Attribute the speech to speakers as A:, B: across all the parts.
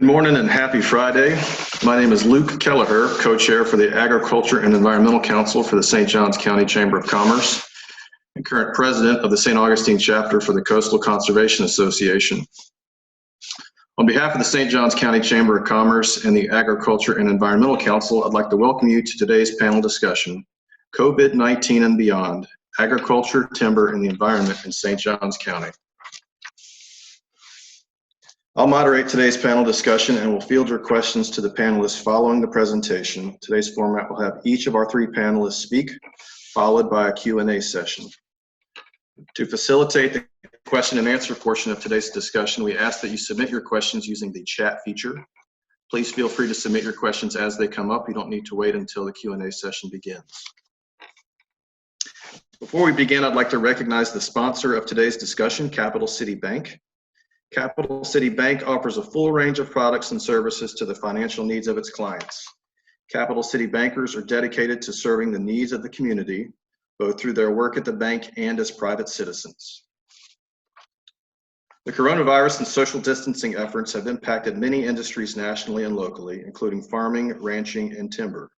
A: Morning and happy Friday. My name is Luke Kelleher, co-chair for the Agriculture and Environmental Council for the St. Johns County Chamber of Commerce and current president of the St. Augustine chapter for the Coastal Conservation Association. On behalf of the St. Johns County Chamber of Commerce and the Agriculture and Environmental Council, I'd like to welcome you to today's panel discussion, COVID-19 and Beyond, Agriculture, Timber, and the Environment in St. Johns County. I'll moderate today's panel discussion and will field your questions to the panelists following the presentation. Today's format will have each of our three panelists speak, followed by a Q&A session. To facilitate the question and answer portion of today's discussion, we ask that you submit your questions using the chat feature. Please feel free to submit your questions as they come up. You don't need to wait until the Q&A session begins. Before we begin, I'd like to recognize the sponsor of today's discussion, Capital City Bank. Capital City Bank offers a full range of products and services to the financial needs of its clients. Capital City bankers are dedicated to serving the needs of the community, both through their work at the bank and as private citizens. The coronavirus and social distancing efforts have impacted many industries nationally and locally, including farming, ranching, and timber.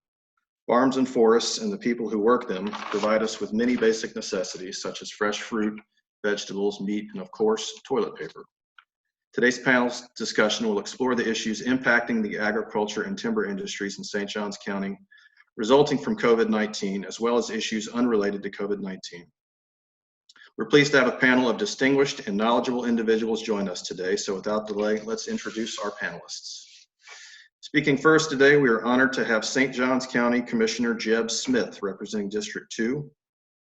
A: Farms and forests and the people who work them provide us with many basic necessities such as fresh fruit, vegetables, meat, and of course, toilet paper. Today's panel's discussion will explore the issues impacting the agriculture and timber industries in St. Johns County, resulting from COVID-19, as well as issues unrelated to COVID-19. We're pleased to have a panel of distinguished and knowledgeable individuals join us today, so without delay, let's introduce our panelists. Speaking first today, we are honored to have St. Johns County Commissioner Jeb Smith, representing District 2.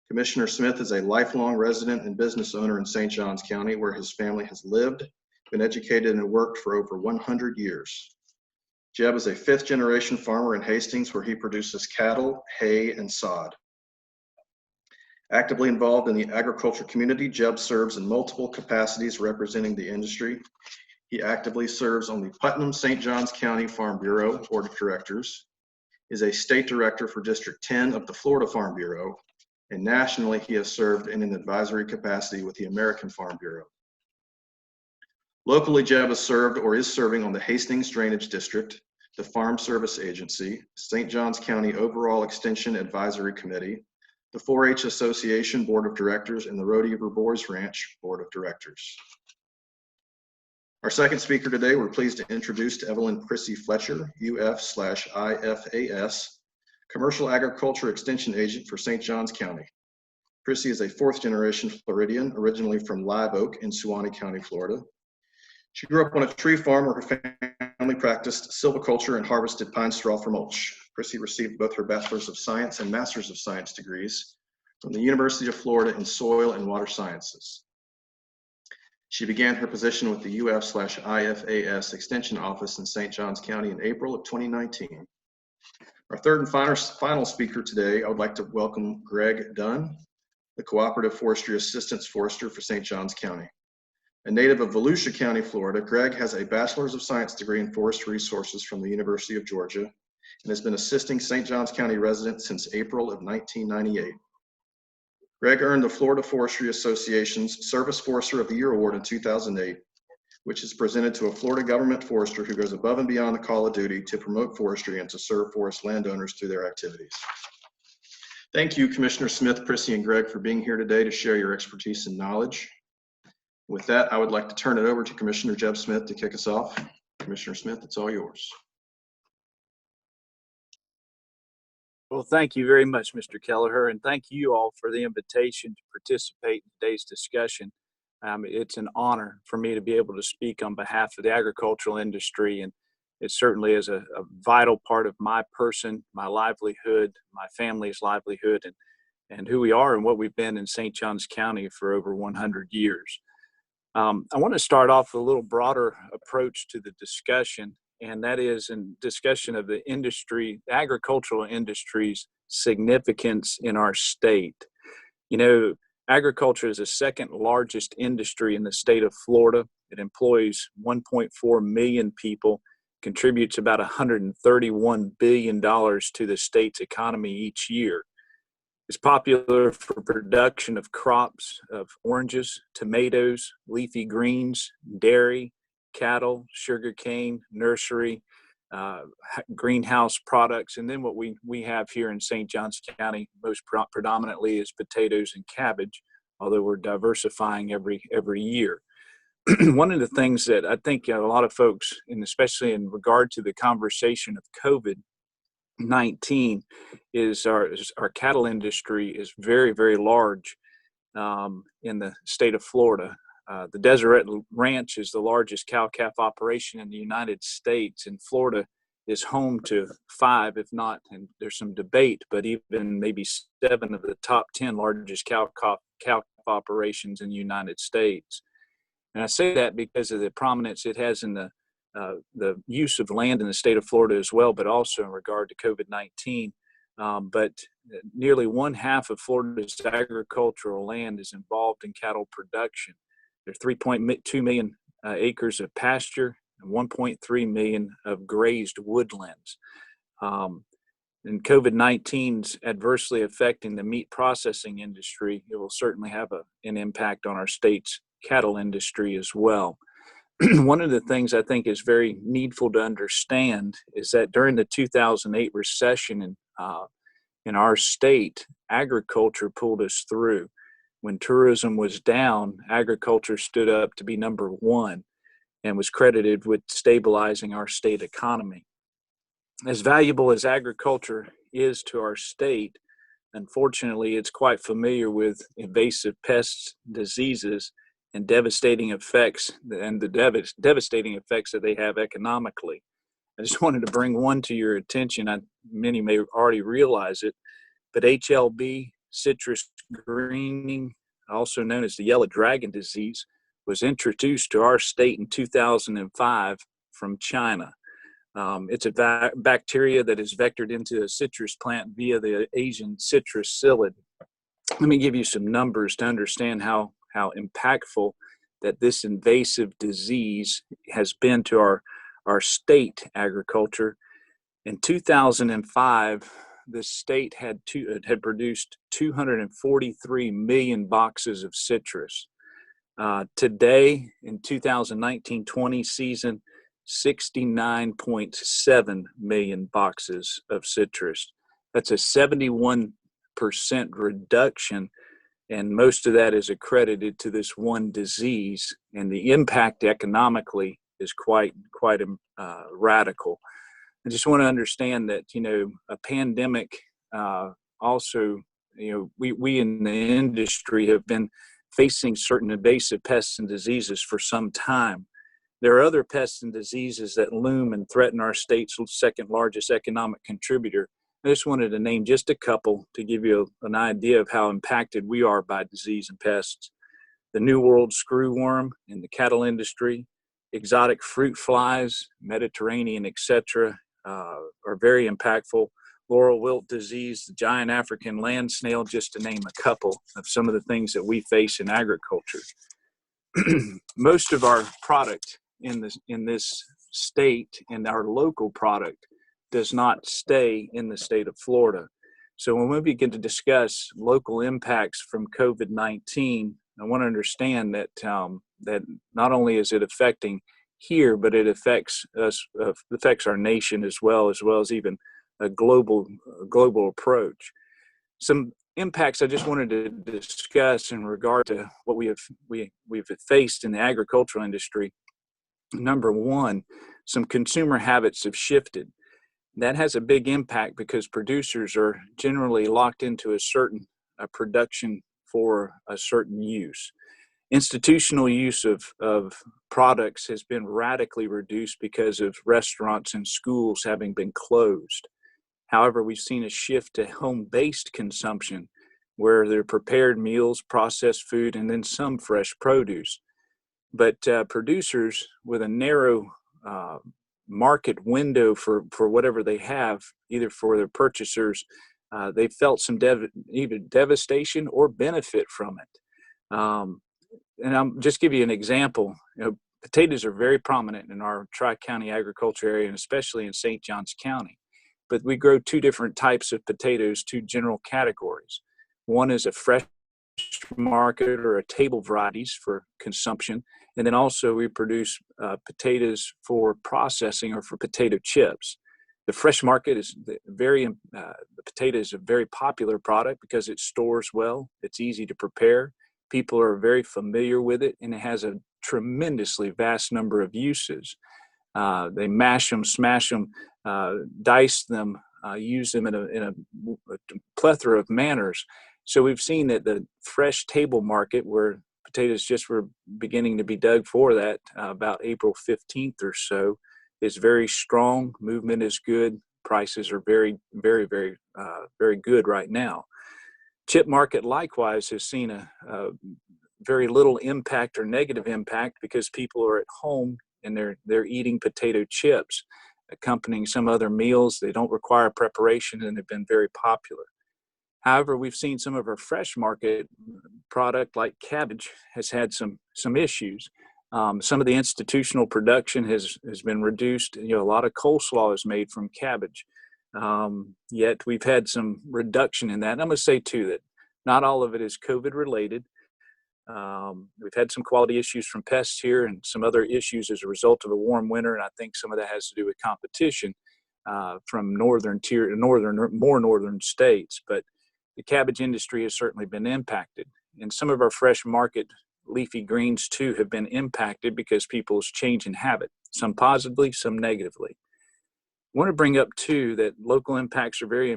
A: Commissioner Smith is a lifelong resident and business owner in St. Johns County, where his family has lived, been educated, and worked for over 100 years. Jeb is a fifth-generation farmer in Hastings, where he produces cattle, hay, and sod. Actively involved in the agriculture community, Jeb serves in multiple capacities representing the industry. He actively serves on the Putnam-St. Johns County Farm Bureau Board of Directors, is a state director for District 10 of the Florida Farm Bureau, and nationally he has served in an advisory capacity with the American Farm Bureau. Locally, Jeb has served or is serving on the Hastings Drainage District, the Farm Service Agency, St. Johns County Overall Extension Advisory Committee, the 4-H Association Board of Directors, and the Rodeau Boars Ranch Board of Directors. Our second speaker today, we're pleased to introduce to Evelyn Christie Fletcher, UF/IFAS, Commercial Agriculture Extension Agent for St. Johns County. Chrissy is a fourth-generation Floridian, originally from Live Oak in Suwannee County, Florida. She grew up on a tree farm where her family practiced silviculture and harvested pine straw for mulch. Chrissy received both her Bachelor's of Science and Master's of Science degrees from the University of Florida in Soil and Water Sciences. She began her position with the UF/IFAS Extension Office in St. Johns County in April of 2019. Our third and final speaker today, I would like to welcome Greg Dunne, the Cooperative Forestry Assistant Forester for St. Johns County. A native of Volusia County, Florida, Greg has a Bachelor's of Science degree in Forest Resources from the University of Georgia and has been assisting St. Johns County residents since April of 1998. Greg earned the Florida Forestry Association's Service Forester of the Year Award in 2008, which is presented to a Florida government forester who goes above and beyond the call of duty to promote forestry and to serve forest landowners through their activities. Thank you, Commissioner Smith, Chrissy, and Greg, for being here today to share your expertise and knowledge. With that, I would like to turn it over to Commissioner Jeb Smith to kick us off. Commissioner Smith, it's all yours.
B: Well, thank you very much, Mr. Kelleher, and thank you all for the invitation to participate in today's discussion. It's an honor for me to be able to speak on behalf of the agricultural industry, and it certainly is a vital part of my person, my livelihood, my family's livelihood, and who we are and what we've been in St. Johns County for over 100 years. I want to start off with a little broader approach to the discussion, and that is in discussion of the industry, the agricultural industry's significance in our state. You know, agriculture is the second largest industry in the state of Florida. It employs 1.4 million people, contributes about $131 billion to the state's economy each year. It's popular for production of crops of oranges, tomatoes, leafy greens, dairy, cattle, sugarcane, nursery, greenhouse products, and then what we have here in St. Johns County most predominantly is potatoes and cabbage, although we're diversifying every year. One of the things that I think a lot of folks, and especially in regard to the conversation of COVID-19, is our cattle industry is very, very large in the state of Florida. The Deseret Ranch is the largest cow-calf operation in the United States, and Florida is home to 5, if not, and there's some debate, but even maybe 7 of the top 10 largest cow-calf operations in the United States. And I say that because of the prominence it has in the use of land in the state of Florida as well, but also in regard to COVID-19. But nearly 1/2 of Florida's agricultural land is involved in cattle production. There's 3.2 million acres of pasture and 1.3 million of grazed woodlands. And COVID-19's adversely affecting the meat processing industry. It will certainly have an impact on our state's cattle industry as well. One of the things I think is very needful to understand is that during the 2008 recession in our state, agriculture pulled us through. When tourism was down, agriculture stood up to be number 1 and was credited with stabilizing our state economy. As valuable as agriculture is to our state, unfortunately, it's quite familiar with invasive pests, diseases, and devastating effects, and the devastating effects that they have economically. I just wanted to bring one to your attention. Many may already realize it, but HLB, citrus greening, also known as the yellow dragon disease, was introduced to our state in 2005 from China. It's a bacteria that is vectored into a citrus plant via the Asian citrus psyllid. Let me give you some numbers to understand how impactful that this invasive disease has been to our state agriculture. In 2005, the state had produced 243 million boxes of citrus. Today, in 2019-20 season, 69.7 million boxes of citrus. That's a 71% reduction, and most of that is accredited to this one disease, and the impact economically is quite radical. I just want to understand that, a pandemic also, we in the industry have been facing certain invasive pests and diseases for some time. There are other pests and diseases that loom and threaten our state's second largest economic contributor. I just wanted to name just a couple to give you an idea of how impacted we are by disease and pests. The New World screwworm in the cattle industry, exotic fruit flies, Mediterranean, etc., are very impactful. Laurel wilt disease, the giant African land snail, just to name a couple of some of the things that we face in agriculture. Most of our product in this state and our local product does not stay in the state of Florida. So when we begin to discuss local impacts from COVID-19, I want to understand that that not only is it affecting here, but it affects us, affects our nation as well as even a global approach. Some impacts I just wanted to discuss in regard to what we've faced in the agricultural industry. Number one, some consumer habits have shifted. That has a big impact because producers are generally locked into a certain production for a certain use. Institutional use of products has been radically reduced because of restaurants and schools having been closed. However, we've seen a shift to home-based consumption where there are prepared meals, processed food, and then some fresh produce. But producers with a narrow market window for whatever they have, either for their purchasers, they felt some either devastation or benefit from it. And I'll just give you an example. Potatoes are very prominent in our Tri-County agriculture area, and especially in St. Johns County. But we grow two different types of potatoes, two general categories. One is a fresh market or a table varieties for consumption. And then also we produce potatoes for processing or for potato chips. The fresh market is the potato is a very popular product because it stores well. It's easy to prepare. People are very familiar with it, and it has a tremendously vast number of uses. They mash them, smash them, dice them, use them in a plethora of manners. So we've seen that the fresh table market, where potatoes just were beginning to be dug for that about April 15th or so, is very strong. Movement is good. Prices are very, very, very, very good right now. Chip market likewise has seen a very little impact or negative impact because people are at home and they're eating potato chips, accompanying some other meals. They don't require preparation and have been very popular. However, we've seen some of our fresh market product like cabbage has had some issues. Some of the institutional production has been reduced. A lot of coleslaw is made from cabbage. Yet we've had some reduction in that. And I'm going to say too that not all of it is COVID related. We've had some quality issues from pests here and some other issues as a result of a warm winter. And I think some of that has to do with competition from more northern states. But the cabbage industry has certainly been impacted. And some of our fresh market leafy greens too have been impacted because people's change in habit, some positively, some negatively. I want to bring up too that local impacts are very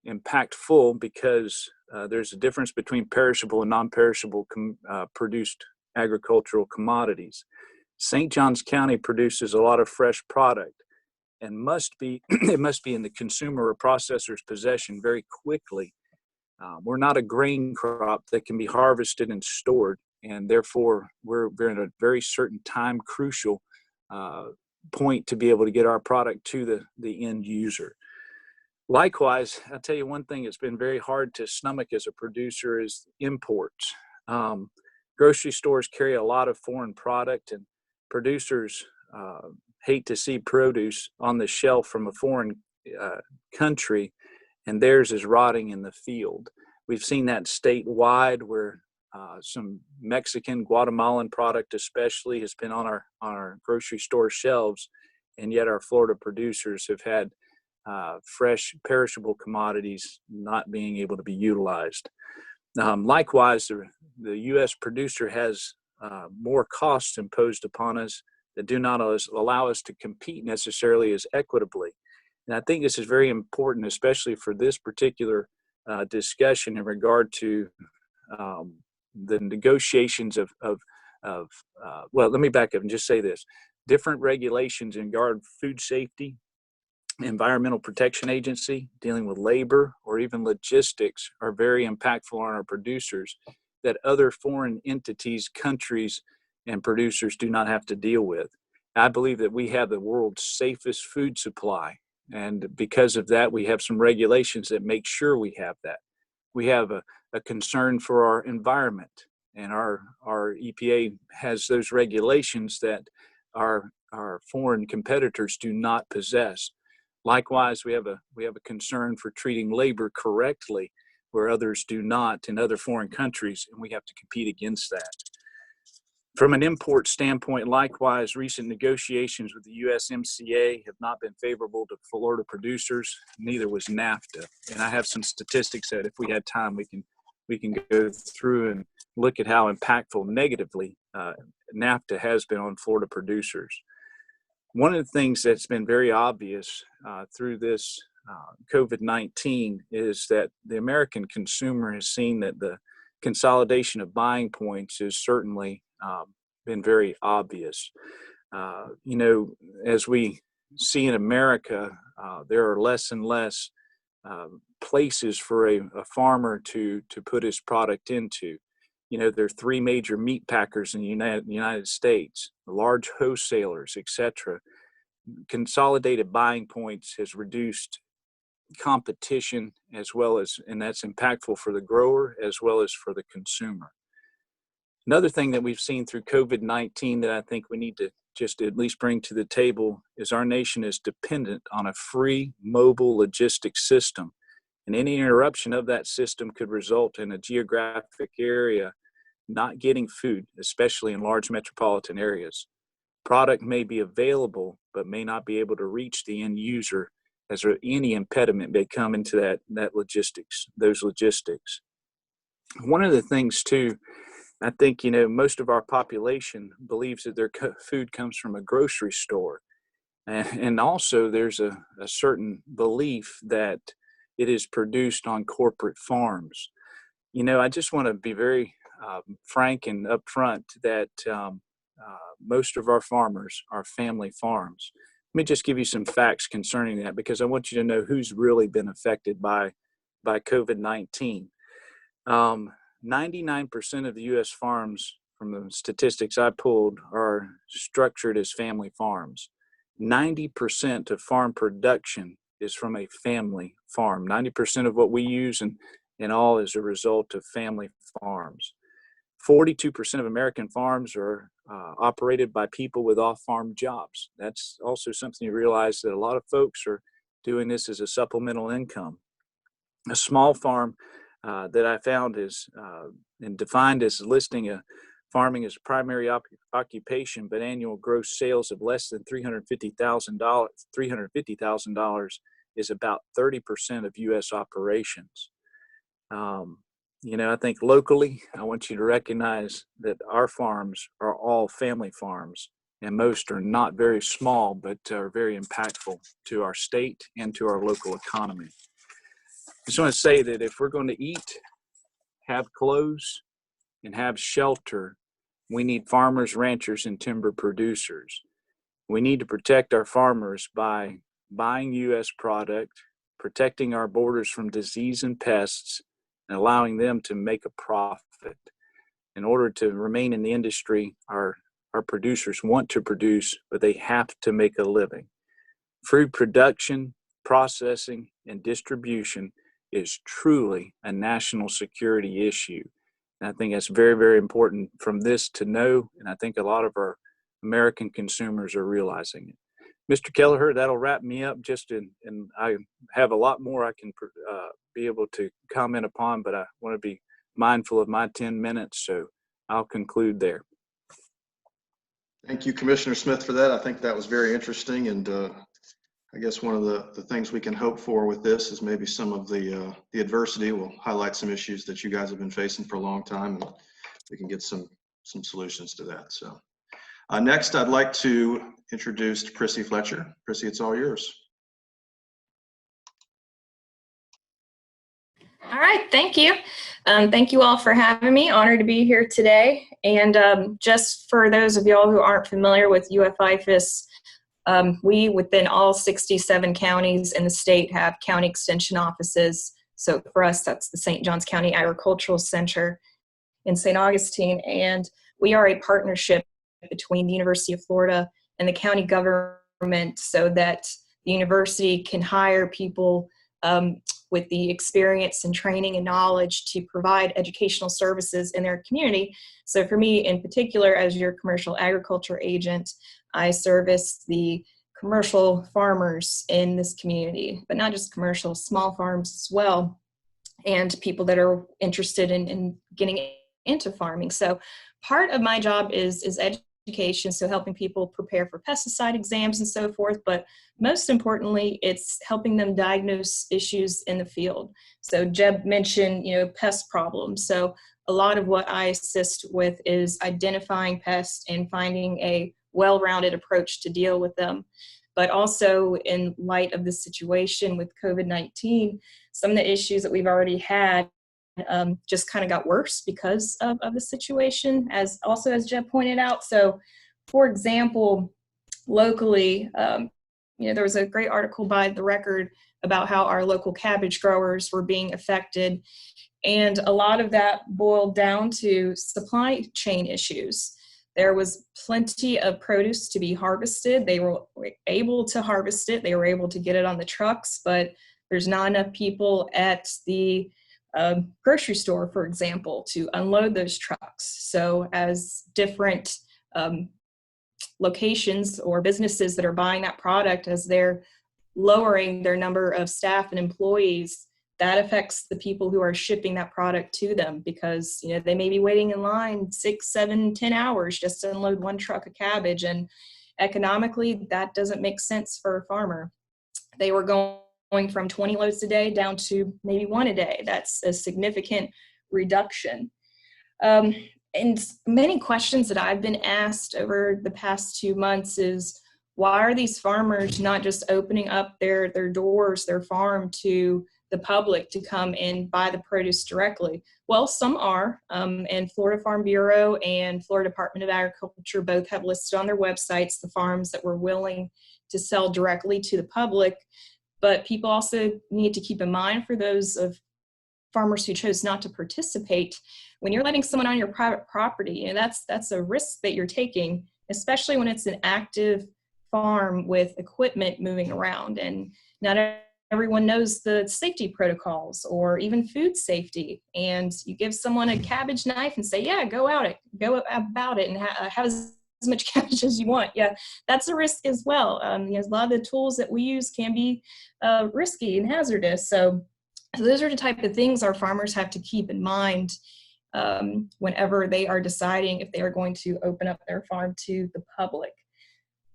B: impactful because there's a difference between perishable and non-perishable produced agricultural commodities. St. Johns County produces a lot of fresh product and it must be in the consumer or processor's possession very quickly. We're not a grain crop that can be harvested and stored, and therefore we're in a very certain time crucial point to be able to get our product to the end user. Likewise, I'll tell you one thing that's been very hard to stomach as a producer is imports. Grocery stores carry a lot of foreign product, and producers hate to see produce on the shelf from a foreign country and theirs is rotting in the field. We've seen that statewide where some Mexican, Guatemalan product especially has been on our grocery store shelves, and yet our Florida producers have had fresh perishable commodities not being able to be utilized. Likewise, the U.S. producer has more costs imposed upon us that do not allow us to compete necessarily as equitably. And I think this is very important, especially for this particular discussion in regard to the negotiations well, let me back up and just say this. Different regulations in regard food safety, Environmental Protection Agency, dealing with labor, or even logistics are very impactful on our producers that other foreign entities, countries, and producers do not have to deal with. I believe that we have the world's safest food supply. And because of that, we have some regulations that make sure we have that. We have a concern for our environment, and our EPA has those regulations that our foreign competitors do not possess. Likewise, we have a concern for treating labor correctly where others do not in other foreign countries, and we have to compete against that. From an import standpoint, likewise, recent negotiations with the USMCA have not been favorable to Florida producers. Neither was NAFTA. And I have some statistics that if we had time, we can go through and look at how impactful negatively NAFTA has been on Florida producers. One of the things that's been very obvious through this COVID-19 is that the American consumer has seen that the consolidation of buying points is certainly been very obvious. As we see in America, there are less and less places for a farmer to put his product into. There are three major meat packers in the United States, large wholesalers, etc. Consolidated buying points has reduced competition and that's impactful for the grower as well as for the consumer. Another thing that we've seen through COVID-19 that I think we need to just at least bring to the table is our nation is dependent on a free mobile logistics system. And any interruption of that system could result in a geographic area not getting food, especially in large metropolitan areas. Product may be available, but may not be able to reach the end user as any impediment may come into those logistics. One of the things too, I think, most of our population believes that their food comes from a grocery store. And also there's a certain belief that it is produced on corporate farms. I just want to be very frank and upfront that most of our farmers are family farms. Let me just give you some facts concerning that, because I want you to know who's really been affected by COVID-19. 99% of the U.S. farms, from the statistics I pulled, are structured as family farms. 90% of farm production is from a family farm. 90% of what we use and all is a result of family farms. 42% of American farms are operated by people with off-farm jobs. That's also something you realize, that a lot of folks are doing this as a supplemental income. A small farm that I found is and defined as listing farming as a primary occupation, but annual gross sales of less than $350,000 is about 30% of U.S. operations. I think locally, I want you to recognize that our farms are all family farms, and most are not very small, but are very impactful to our state and to our local economy. I just want to say that if we're going to eat, have clothes, and have shelter, we need farmers, ranchers, and timber producers. We need to protect our farmers by buying U.S. product, protecting our borders from disease and pests, and allowing them to make a profit. In order to remain in the industry, our producers want to produce, but they have to make a living. Food production, processing, and distribution is truly a national security issue. And I think that's very, very important from this to know, and I think a lot of our American consumers are realizing it. Mr. Kelleher, that'll wrap me up. And I have a lot more I can be able to comment upon, but I want to be mindful of my 10 minutes, so I'll conclude there.
A: Thank you, Commissioner Smith, for that. I think that was very interesting, and I guess one of the things we can hope for with this is maybe some of the adversity will highlight some issues that you guys have been facing for a long time, and we can get some solutions to that. So next, I'd like to introduce Christie Fletcher. Chrissy, it's all yours.
C: All right, thank you. Thank you all for having me. Honored to be here today. And just for those of y'all who aren't familiar with Ifas, we, within all 67 counties in the state, have county extension offices. So for us, that's the St. Johns County Agricultural Center in St. Augustine. And we are a partnership between the University of Florida and the county government, so that the university can hire people with the experience and training and knowledge to provide educational services in their community. So for me in particular, as your commercial agriculture agent, I service the commercial farmers in this community, but not just commercial, small farms as well, and people that are interested in getting into farming. So part of my job is education, so helping people prepare for pesticide exams and so forth, but most importantly, it's helping them diagnose issues in the field. So Jeb mentioned, pest problems. So a lot of what I assist with is identifying pests and finding a well-rounded approach to deal with them. But also, in light of the situation with COVID-19, some of the issues that we've already had just kind of got worse because of the situation, as Jeb pointed out. So, for example, locally, there was a great article by The Record about how our local cabbage growers were being affected. And a lot of that boiled down to supply chain issues. There was plenty of produce to be harvested. They were able to harvest it. They were able to get it on the trucks, but there's not enough people at the grocery store, for example, to unload those trucks. So as different locations or businesses that are buying that product, as they're lowering their number of staff and employees, that affects the people who are shipping that product to them, because they may be waiting in line 6, 7, 10 hours just to unload one truck of cabbage, and economically that doesn't make sense for a farmer. They were going from 20 loads a day down to maybe 1 a day. That's a significant reduction. And many questions that I've been asked over the past 2 months is, why are these farmers not just opening up their doors, their farm, to the public to come and buy the produce directly? Well, some are, and Florida Farm Bureau and Florida Department of Agriculture both have listed on their websites the farms that were willing to sell directly to the public. But people also need to keep in mind, for those of farmers who chose not to participate, when you're letting someone on your private property, that's a risk that you're taking, especially when it's an active farm with equipment moving around, and not everyone knows the safety protocols or even food safety. And you give someone a cabbage knife and say, yeah, go about it and have as much cabbage as you want. Yeah, that's a risk as well. A lot of the tools that we use can be risky and hazardous. So those are the type of things our farmers have to keep in mind whenever they are deciding if they are going to open up their farm to the public.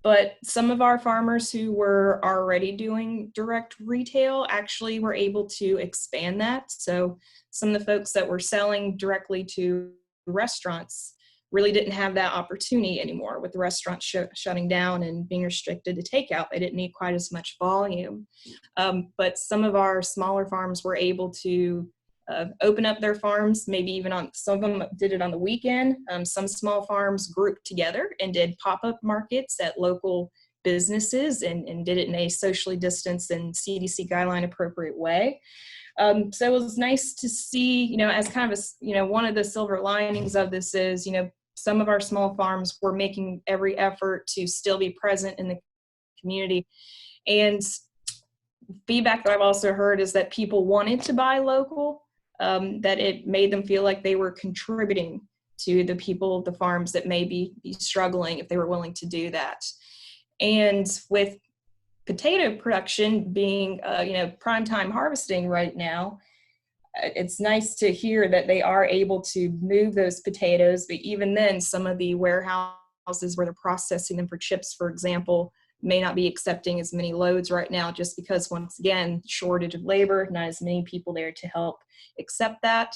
C: But some of our farmers who were already doing direct retail actually were able to expand that. So some of the folks that were selling directly to restaurants really didn't have that opportunity anymore, with the restaurants shutting down and being restricted to takeout. They didn't need quite as much volume. But some of our smaller farms were able to open up their farms, maybe even some of them did it on the weekend. Some small farms grouped together and did pop-up markets at local businesses and did it in a socially distanced and CDC guideline appropriate way. So it was nice to see, as kind of one of the silver linings of this is, some of our small farms were making every effort to still be present in the community. And feedback that I've also heard is that people wanted to buy local, that it made them feel like they were contributing to the people, the farms that may be struggling, if they were willing to do that. And with potato production being, prime time harvesting right now, it's nice to hear that they are able to move those potatoes. But even then, some of the warehouses where they're processing them for chips, for example, may not be accepting as many loads right now, just because, once again, shortage of labor, not as many people there to help accept that.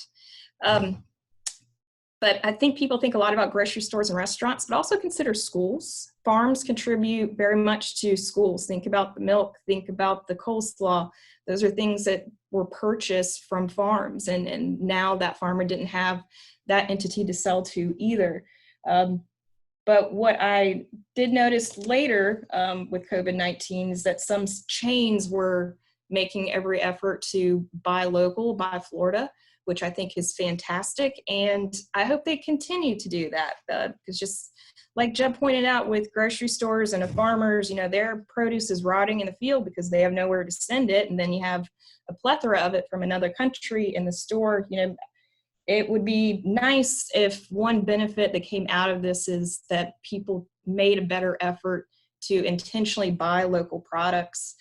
C: But I think people think a lot about grocery stores and restaurants, but also consider schools. Farms contribute very much to schools. Think about the milk, think about the coleslaw. Those are things that were purchased from farms, and now that farmer didn't have that entity to sell to either. But what I did notice later with COVID-19 is that some chains were making every effort to buy local, buy Florida, which I think is fantastic. And I hope they continue to do that, because just like Jeb pointed out, with grocery stores and farmers, their produce is rotting in the field because they have nowhere to send it. And then you have a plethora of it from another country in the store. It would be nice if one benefit that came out of this is that people made a better effort to intentionally buy local products.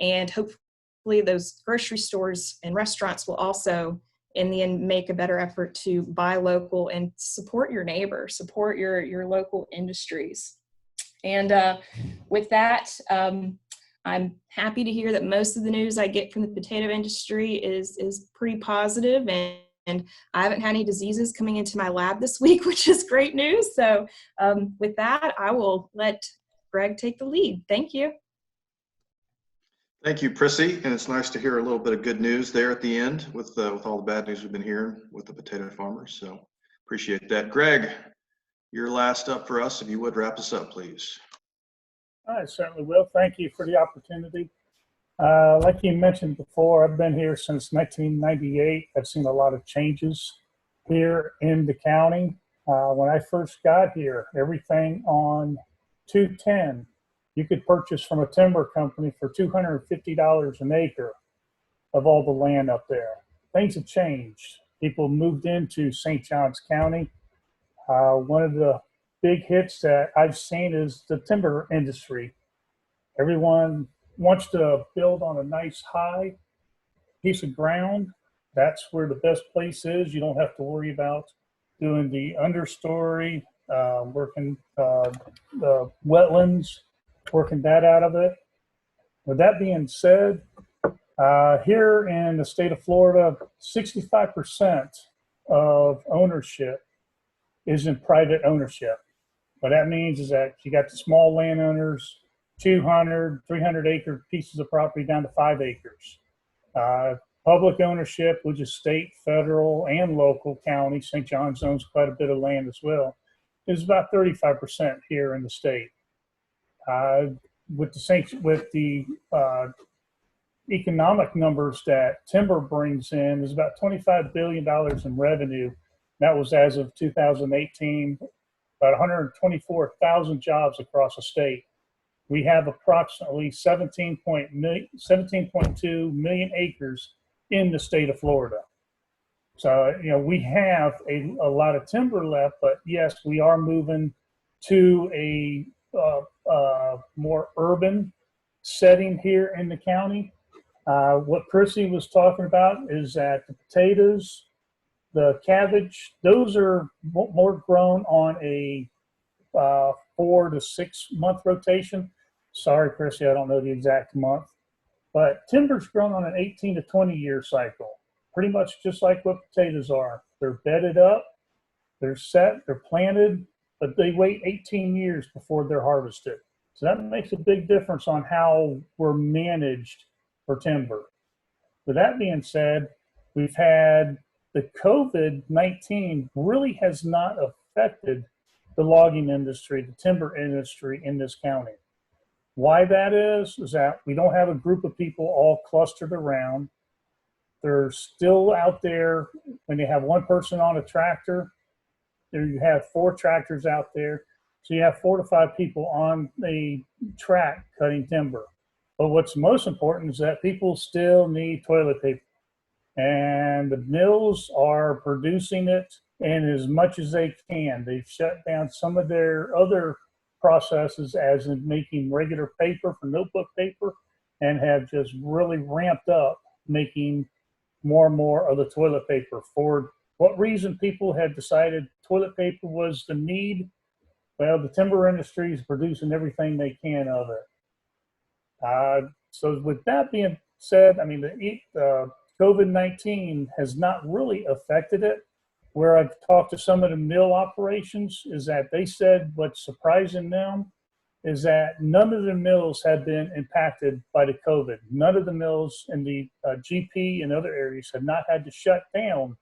C: And hopefully those grocery stores and restaurants will also, in the end, make a better effort to buy local and support your neighbor, support your local industries. And with that, I'm happy to hear that most of the news I get from the potato industry is pretty positive, and I haven't had any diseases coming into my lab this week, which is great news. So with that, I will let Greg take the lead. Thank you.
A: Thank you, Chrissy. And it's nice to hear a little bit of good news there at the end with all the bad news we've been hearing with the potato farmers. So appreciate that. Greg, you're last up for us. If you would wrap us up, please.
D: I certainly will. Thank you for the opportunity. Like you mentioned before, I've been here since 1998. I've seen a lot of changes here in the county. When I first got here, everything on 210, you could purchase from a timber company for $250 an acre of all the land up there. Things have changed. People moved into St. Johns County. One of the big hits that I've seen is the timber industry. Everyone wants to build on a nice high, piece of ground, that's where the best place is. You don't have to worry about doing the understory, working the wetlands, working that out of it. With that being said, here in the state of Florida, 65% of ownership is in private ownership. What that means is that you got the small landowners, 200, 300 acre pieces of property down to 5 acres. Public ownership, which is state, federal, and local county, St. John's owns quite a bit of land as well, is about 35% here in the state. With the economic numbers that timber brings in, there's about $25 billion in revenue. That was as of 2018, about 124,000 jobs across the state. We have approximately 17.2 million acres in the state of Florida. So, we have a lot of timber left, but yes, we are moving to a more urban setting here in the county. What Chrissy was talking about is that the potatoes, the cabbage, those are more grown on a 4 to 6 month rotation. Sorry, Chrissy, I don't know the exact month, but timber's grown on an 18 to 20 year cycle, pretty much just like what potatoes are. They're bedded up, they're set, they're planted, but they wait 18 years before they're harvested. So that makes a big difference on how we're managed for timber. With that being said, we've had the COVID-19 really has not affected the logging industry, the timber industry in this county. Why that is that we don't have a group of people all clustered around. They're still out there. When you have one person on a tractor, there you have 4 tractors out there. So you have 4 to 5 people on a track cutting timber. But what's most important is that people still need toilet paper. And the mills are producing it in as much as they can. They've shut down some of their other processes, as in making regular paper for notebook paper, and have just really ramped up making more and more of the toilet paper. For what reason people had decided toilet paper was the need? Well, the timber industry is producing everything they can of it. So with that being said, I mean, the COVID-19 has not really affected it. Where I've talked to some of the mill operations is that they said what's surprising them is that none of the mills have been impacted by the COVID. None of the mills in the GP and other areas have not had to shut down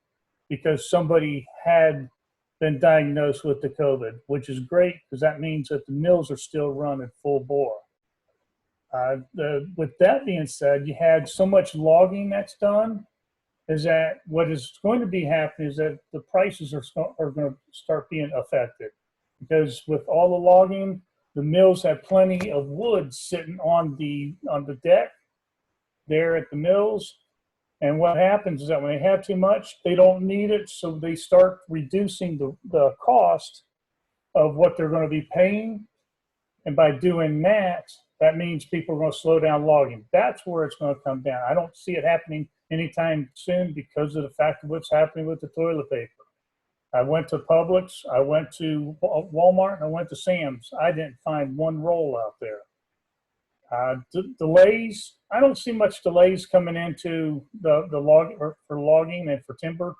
D: because somebody had been diagnosed with the COVID, which is great because that means that the mills are still running full bore. With that being said, you had so much logging that's done, is that what is going to be happening is that the prices are going to start being affected, because with all the logging, the mills have plenty of wood sitting on the deck there at the mills. And what happens is that when they have too much, they don't need it, so they start reducing the cost of what they're going to be paying. And by doing that, that means people are going to slow down logging. That's where it's going to come down. I don't see it happening anytime soon because of the fact of what's happening with the toilet paper. I went to Publix, I went to Walmart, and I went to Sam's. I didn't find one roll out there. Delays, I don't see much delays coming into the log or for logging and for timber.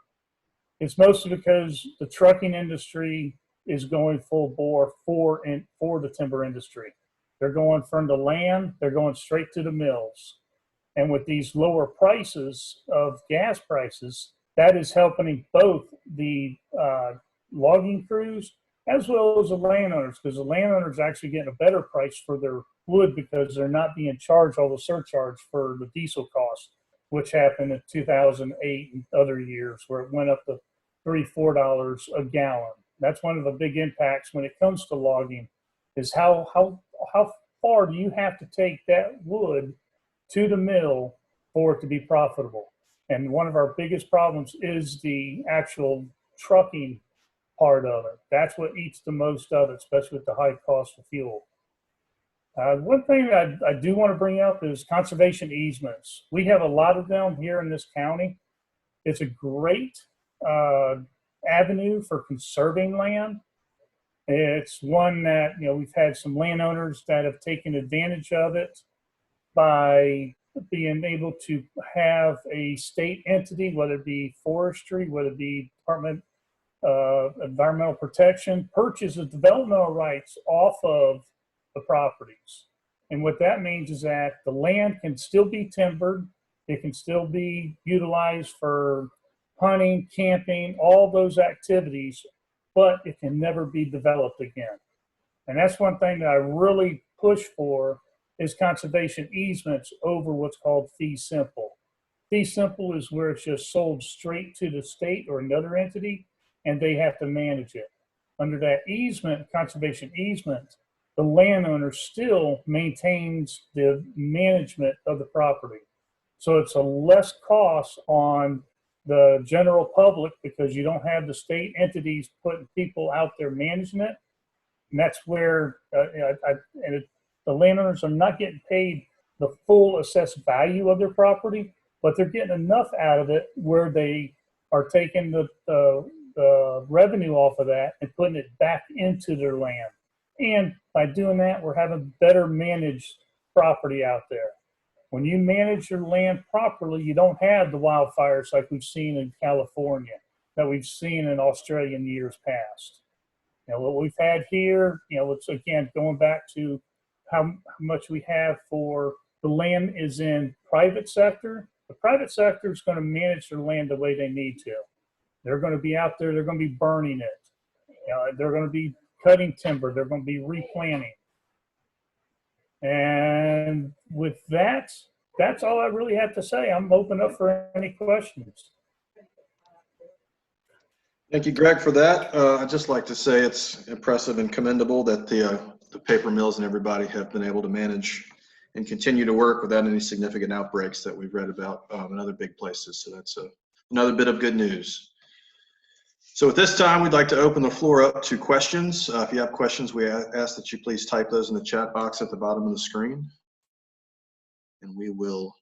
D: It's mostly because the trucking industry is going full bore for the timber industry. They're going from the land, they're going straight to the mills. And with these lower prices of gas prices, that is helping both the logging crews as well as the landowners, because the landowners are actually getting a better price for their wood because they're not being charged all the surcharge for the diesel cost, which happened in 2008 and other years where it went up to $3-4 a gallon. That's one of the big impacts when it comes to logging, is how far do you have to take that wood to the mill for it to be profitable? And one of our biggest problems is the actual trucking part of it. That's what eats the most of it, especially with the high cost of fuel. One thing that I do want to bring up is conservation easements. We have a lot of them here in this county. It's a great avenue for conserving land. It's one that, we've had some landowners that have taken advantage of it by being able to have a state entity, whether it be forestry, whether it be Department of Environmental Protection, purchase the developmental rights off of the properties. And what that means is that the land can still be timbered, it can still be utilized for hunting, camping, all those activities, but it can never be developed again. And that's one thing that I really push for is conservation easements over what's called fee simple. Fee simple is where it's just sold straight to the state or another entity, and they have to manage it. Under that easement, conservation easement, the landowner still maintains the management of the property. So it's a less cost on the general public because you don't have the state entities putting people out there managing it. And that's where the landowners are not getting paid the full assessed value of their property, but they're getting enough out of it where they are taking the revenue off of that and putting it back into their land. And by doing that, we're having better managed property out there. When you manage your land properly, you don't have the wildfires like we've seen in California, that we've seen in Australia in years past. What we've had here, it's again going back to how much we have for the land is in private sector. The private sector is going to manage their land the way they need to. They're going to be out there, they're going to be burning it. They're going to be cutting timber, they're going to be replanting. And with that, that's all I really have to say. I'm open up for any questions.
A: Thank you, Greg, for that. I'd just like to say it's impressive and commendable that the paper mills and everybody have been able to manage and continue to work without any significant outbreaks that we've read about in other big places. So that's another bit of good news. So at this time, we'd like to open the floor up to questions. If you have questions, we ask that you please type those in the chat box at the bottom of the screen, and we will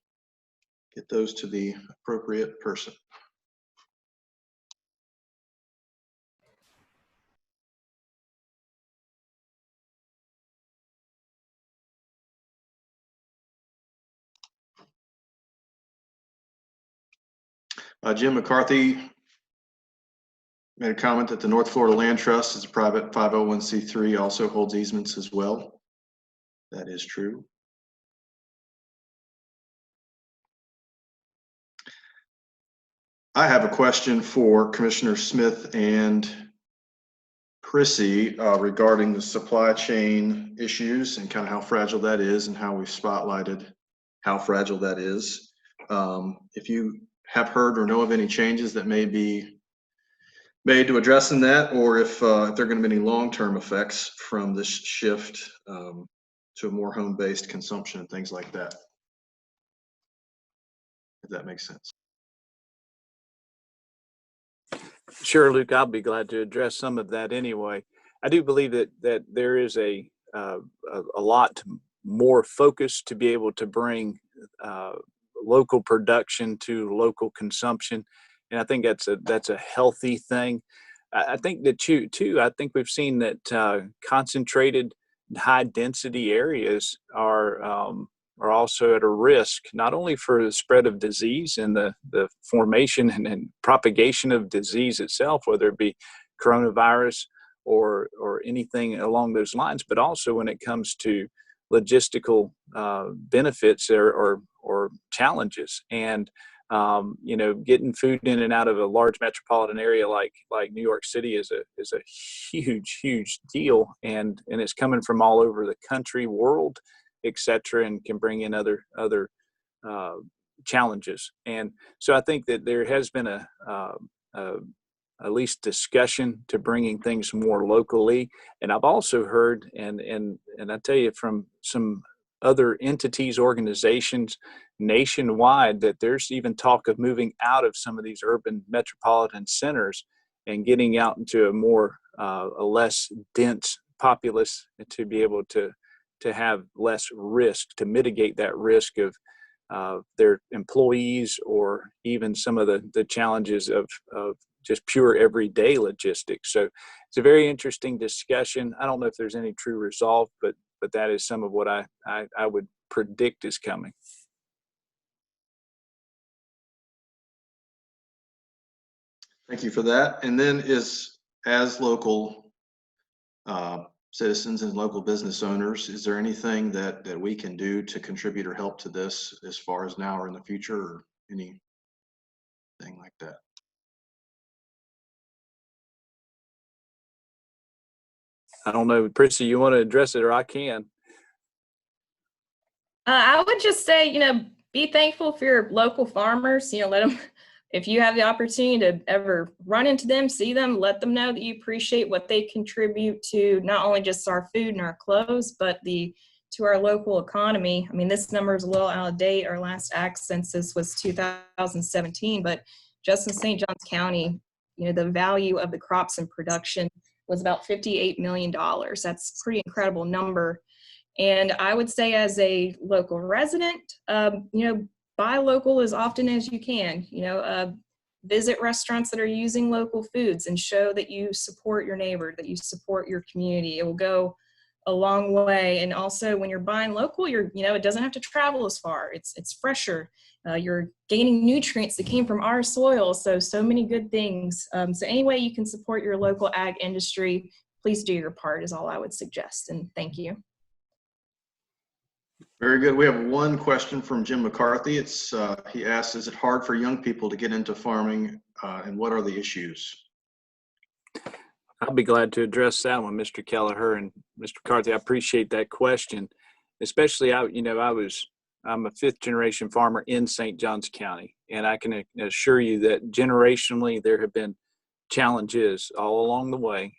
A: get those to the appropriate person. Jim McCarthy made a comment that the North Florida Land Trust is a private 501c3, also holds easements as well. That is true. I have a question for Commissioner Smith and Chrissy regarding the supply chain issues and kind of how fragile that is and how we've spotlighted how fragile that is. If you have heard or know of any changes that may be made to addressing that, or if there are going to be any long-term effects from this shift to a more home-based consumption and things like that, if that makes sense.
B: Sure, Luke, I'll be glad to address some of that anyway. I do believe that there is a lot more focus to be able to bring local production to local consumption, and I think that's a healthy thing. I think that too. I think we've seen that concentrated, high density areas are also at a risk, not only for the spread of disease and the formation and propagation of disease itself, whether it be coronavirus or anything along those lines, but also when it comes to logistical benefits or challenges. And getting food in and out of a large metropolitan area like New York City is a huge deal, and it's coming from all over the country, world, etc., and can bring in other challenges. And so I think that there has been at least discussion to bringing things more locally. And I've also heard, and I tell you from some other entities, organizations nationwide, that there's even talk of moving out of some of these urban metropolitan centers and getting out into a more a less dense populace to be able to to have less risk, to mitigate that risk of their employees, or even some of the challenges of just pure everyday logistics. So it's a very interesting discussion. I don't know if there's any true resolve, but that is some of what I would predict is coming.
A: Thank you for that. And then as local citizens and local business owners, is there anything that we can do to contribute or help to this as far as now or in the future, or anything like that?
B: I don't know, Chrissy, you want to address it, or I can?
C: I would just say, be thankful for your local farmers. Let them, if you have the opportunity to ever run into them, see them, let them know that you appreciate what they contribute to not only just our food and our clothes, but to our local economy. I mean, this number is a little out of date. Our last ag census was 2017, but just in St. Johns County, the value of the crops and production was about $58 million. That's a pretty incredible number. And I would say, as a local resident, buy local as often as you can. Visit restaurants that are using local foods and show that you support your neighbor, that you support your community. It will go a long way. And also, when you're buying local, it doesn't have to travel as far. It's fresher. You're gaining nutrients that came from our soil. So many good things. So any way you can support your local ag industry, please do your part is all I would suggest. And thank you.
A: Very good. We have one question from Jim McCarthy. He asks, is it hard for young people to get into farming, and what are the issues?
B: I'll be glad to address that one, Mr. Kelleher and Mr. McCarthy. I appreciate that question, especially I'm a fifth generation farmer in St. Johns County, and I can assure you that generationally there have been challenges all along the way.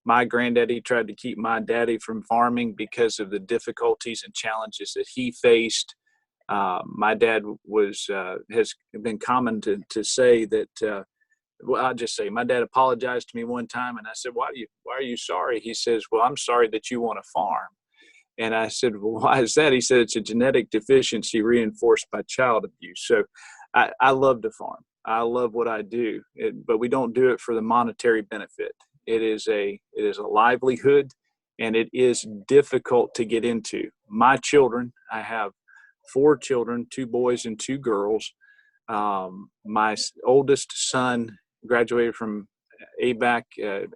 B: My granddaddy tried to keep my daddy from farming because of the difficulties and challenges that he faced. My dad has been common to say that, well, I'll just say my dad apologized to me one time, and I said, why are you sorry? He says, well, I'm sorry that you want to farm. And I said, well, why is that? He said, it's a genetic deficiency reinforced by child abuse. So I love to farm. I love what I do, but we don't do it for the monetary benefit. It is a livelihood, and it is difficult to get into. My children, I have 4 children, 2 boys and 2 girls. My oldest son graduated from ABAC,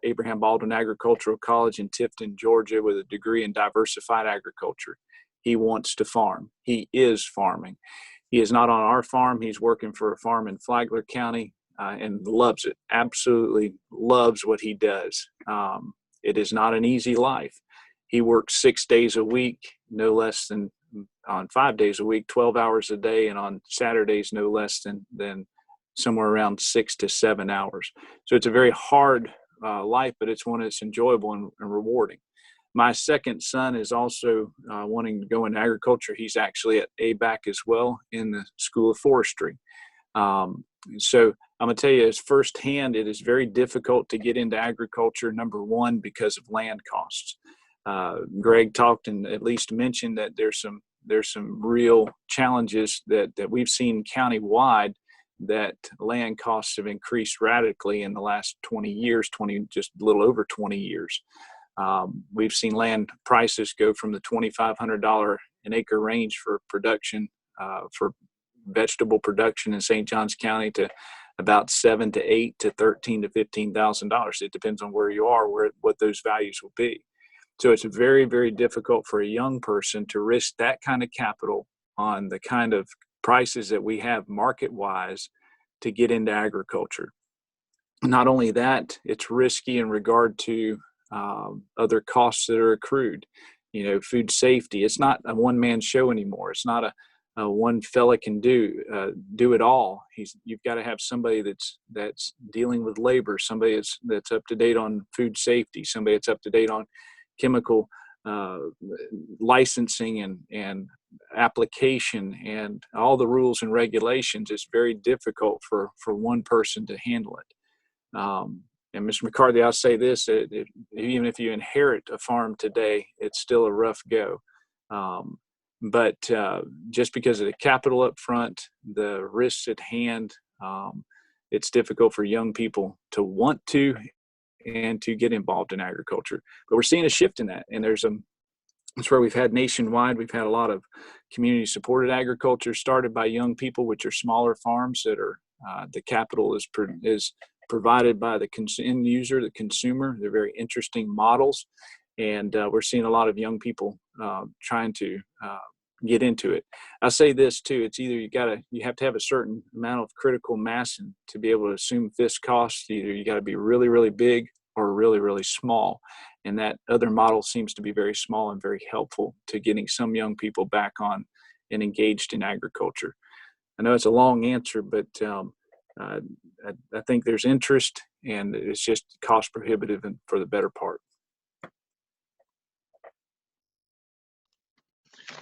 B: Abraham Baldwin Agricultural College in Tifton, Georgia, with a degree in diversified agriculture. He wants to farm. He is farming. He is not on our farm. He's working for a farm in Flagler County. And loves it, absolutely loves what he does. It is not an easy life. He works 6 days a week, no less than on 5 days a week, 12 hours a day, and on Saturdays, no less than somewhere around 6 to 7 hours. So it's a very hard life, but it's one that's enjoyable and rewarding. My second son is also wanting to go into agriculture. He's actually at ABAC as well in the School of Forestry. So I'm going to tell you, as firsthand, it is very difficult to get into agriculture, number one, because of land costs. Greg talked and at least mentioned that there's some real challenges that we've seen countywide, that land costs have increased radically in the last 20 years, just a little over 20 years. We've seen land prices go from the $2,500 an acre range for production, for vegetable production in St. Johns County, to about $7,000 to $8,000 to $13,000 to $15,000. It depends on where you are, what those values will be. So it's very, very difficult for a young person to risk that kind of capital on the kind of prices that we have market-wise to get into agriculture. Not only that, it's risky in regard to other costs that are accrued. Food safety. It's not a one-man show anymore. It's not a one fella can do it all. You've got to have somebody that's dealing with labor, somebody that's up to date on food safety, somebody that's up to date on chemical licensing and application and all the rules and regulations. It's very difficult for one person to handle it. and Mr. McCarthy, I'll say this, even if you inherit a farm today, it's still a rough go. But just because of the capital up front, the risks at hand, it's difficult for young people to want to and to get involved in agriculture. But we're seeing a shift in that, and that's where we've had nationwide. We've had a lot of community-supported agriculture started by young people, which are smaller farms that are the capital is provided by the end user, the consumer. They're very interesting models, and we're seeing a lot of young people trying to get into it. I'll say this too: it's either you have to have a certain amount of critical mass and to be able to assume this cost. Either you got to be really, really big or really, really small. And that other model seems to be very small and very helpful to getting some young people back on and engaged in agriculture. I know it's a long answer, but I think there's interest, and it's just cost prohibitive and for the better part.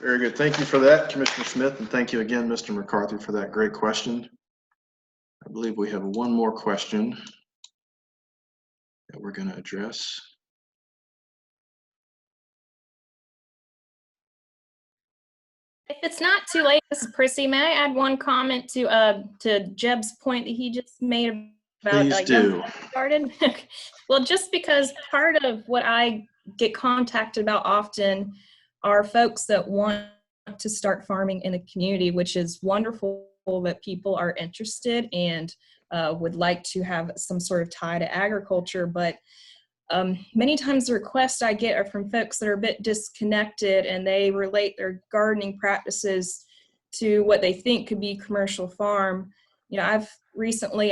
A: Very good. Thank you for that, Commissioner Smith, and thank you again, Mr. McCarthy, for that great question. I believe we have one more question that we're going to address.
C: If it's not too late, this is Chrissy. May I add one comment to Jeb's point that he just made about
A: Please do.
C: Started? Well, just because part of what I get contacted about often are folks that want to start farming in a community, which is wonderful that people are interested and would like to have some sort of tie to agriculture, but many times the requests I get are from folks that are a bit disconnected, and they relate their gardening practices to what they think could be commercial farm. You know, I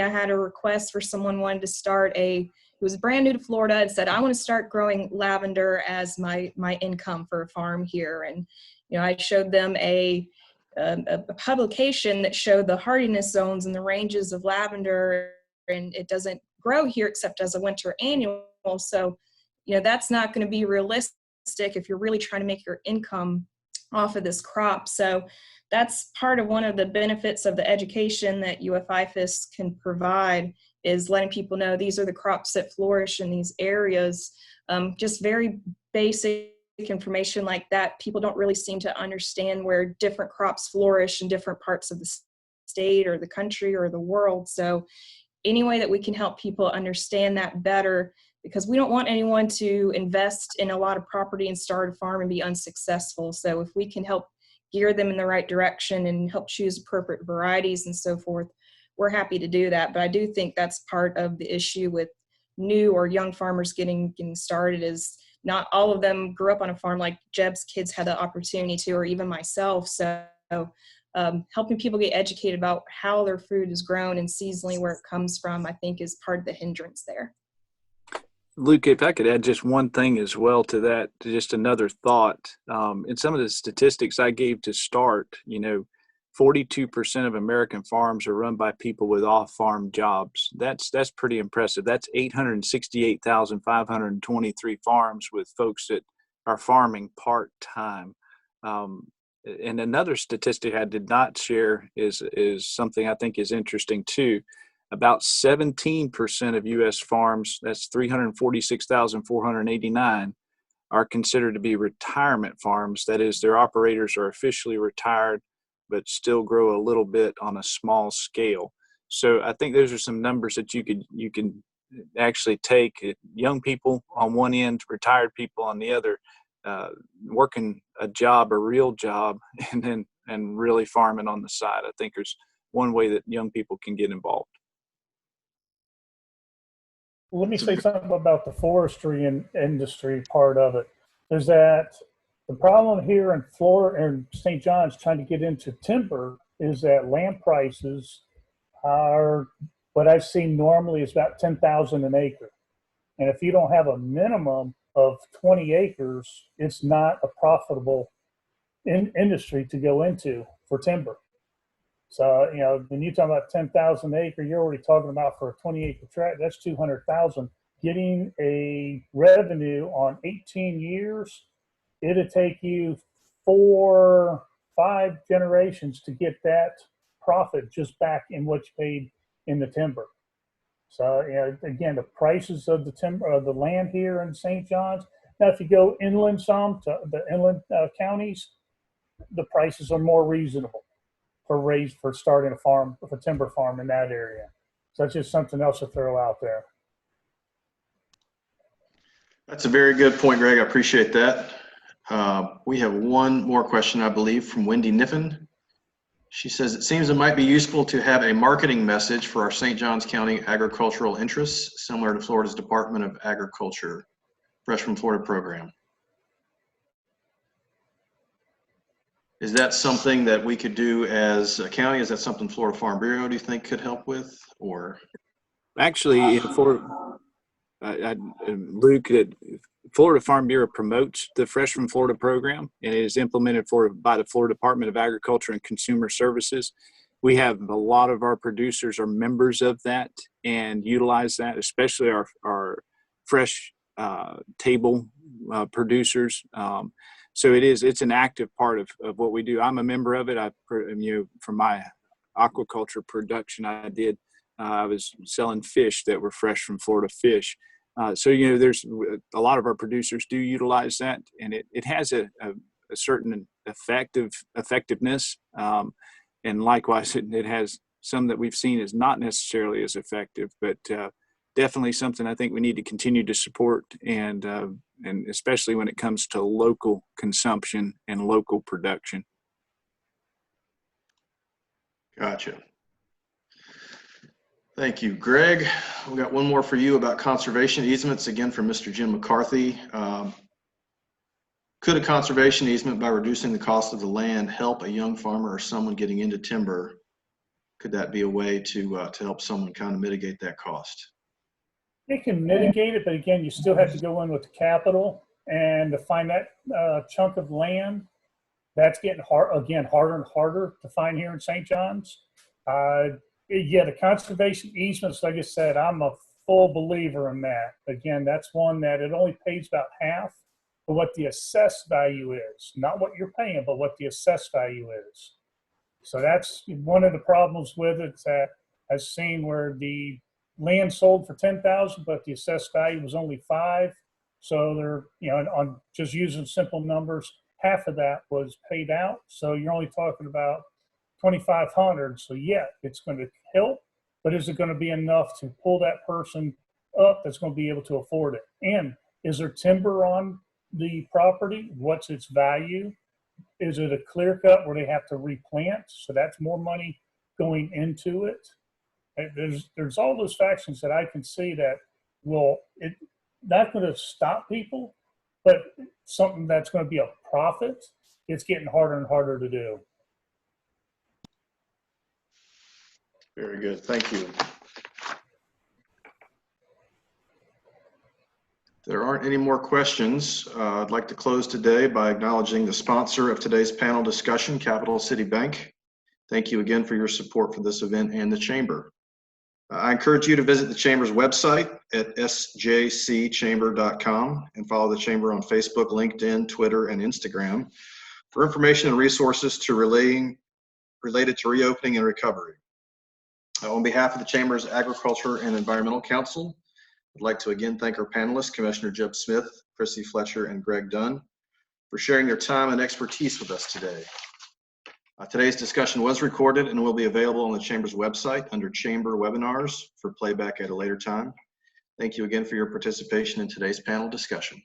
C: had a request for someone wanted to start who was brand new to Florida and said, I want to start growing lavender as my income for a farm here. And, you know, I showed them a publication that showed the hardiness zones and the ranges of lavender, and it doesn't grow here except as a winter annual. So, you know, that's not going to be realistic if you're really trying to make your income off of this crop. So that's part of one of the benefits of the education that UF-IFAS can provide, is letting people know these are the crops that flourish in these areas. Just very basic information like that. People don't really seem to understand where different crops flourish in different parts of the state or the country or the world. So any way that we can help people understand that better, because we don't want anyone to invest in a lot of property and start a farm and be unsuccessful. So if we can help gear them in the right direction and help choose appropriate varieties and so forth, we're happy to do that. But I do think that's part of the issue with new or young farmers getting started, is not all of them grew up on a farm like Jeb's kids had the opportunity to, or even myself. So helping people get educated about how their food is grown and seasonally where it comes from, I think is part of the hindrance there.
B: Luke, if I could add just one thing as well to that, just another thought. In some of the statistics I gave to start, 42% of American farms are run by people with off-farm jobs. That's pretty impressive. That's 868,523 farms with folks that are farming part-time. And another statistic I did not share is something I think is interesting too. About 17% of U.S. farms, that's 346,489, are considered to be retirement farms. That is, their operators are officially retired, but still grow a little bit on a small scale. So I think those are some numbers that you can actually take. Young people on one end, retired people on the other, working a real job, and really farming on the side. I think there's one way that young people can get involved.
D: Let me say something about the forestry and industry part of it. There's that the problem here in Florida and St. John's trying to get into timber is that land prices are, what I've seen normally is about $10,000 an acre. And if you don't have a minimum of 20 acres, it's not a profitable industry to go into for timber. So, when you talk about 10,000 acre, you're already talking about for a 20-acre tract, that's 200,000. Getting a revenue on 18 years, it'd take you 4-5 generations to get that profit just back in what you paid in the timber. So, again, the prices of the timber, of the land here in St. John's. Now, if you go inland some to the inland counties, the prices are more reasonable for starting a farm, a timber farm in that area. So that's just something else to throw out there.
A: That's a very good point, Greg. I appreciate that. We have one more question, I believe, from Wendy Niffen. She says, it seems it might be useful to have a marketing message for our St. Johns County agricultural interests, similar to Florida's Department of Agriculture Fresh from Florida program. Is that something that we could do as a county? Is that something Florida Farm Bureau, do you think, could help with? Or
B: Actually, Luke, Florida Farm Bureau promotes the Fresh from Florida program, and it is implemented by the Florida Department of Agriculture and Consumer Services. We have a lot of our producers are members of that and utilize that, especially our fresh table producers. So it's an active part of what we do. I'm a member of it. From my aquaculture production I was selling fish that were fresh from Florida fish. So there's a lot of our producers do utilize that, and it has a certain effectiveness. And likewise, it has some that we've seen is not necessarily as effective, but definitely something I think we need to continue to support, and especially when it comes to local consumption and local production.
A: Gotcha. Thank you, Greg. We got one more for you about conservation easements, again from Mr. Jim McCarthy. Could a conservation easement, by reducing the cost of the land, help a young farmer or someone getting into timber? Could that be a way to help someone kind of mitigate that cost?
D: It can mitigate it, but again, you still have to go in with the capital, and to find that chunk of land, that's getting harder and harder to find here in St. John's. Yeah, the conservation easements, like I said, I'm a full believer in that. Again, that's one that it only pays about half of what the assessed value is, not what you're paying, but what the assessed value is. So that's one of the problems with it that I've seen, where the land sold for $10,000, but the assessed value was only $5,000. So they're, on just using simple numbers, half of that was paid out. So you're only talking about $2,500. So yeah, it's going to help, but is it going to be enough to pull that person up that's going to be able to afford it? And is there timber on the property? What's its value? Is it a clear cut where they have to replant? So that's more money going into it. There's all those factions that I can see that not going to stop people, but something that's going to be a profit. It's getting harder and harder to do.
A: Very good. Thank you. If there aren't any more questions, I'd like to close today by acknowledging the sponsor of today's panel discussion, Capital City Bank. Thank you again for your support for this event and the Chamber. I encourage you to visit the Chamber's website at sjcchamber.com and follow the Chamber on Facebook, LinkedIn, Twitter, and Instagram for information and resources related to reopening and recovery. On behalf of the Chamber's Agriculture and Environmental Council, I'd like to again thank our panelists, Commissioner Jeb Smith, Christie Fletcher, and Greg Dunne, for sharing their time and expertise with us today. Today's discussion was recorded and will be available on the Chamber's website under Chamber Webinars for playback at a later time. Thank you again for your participation in today's panel discussion.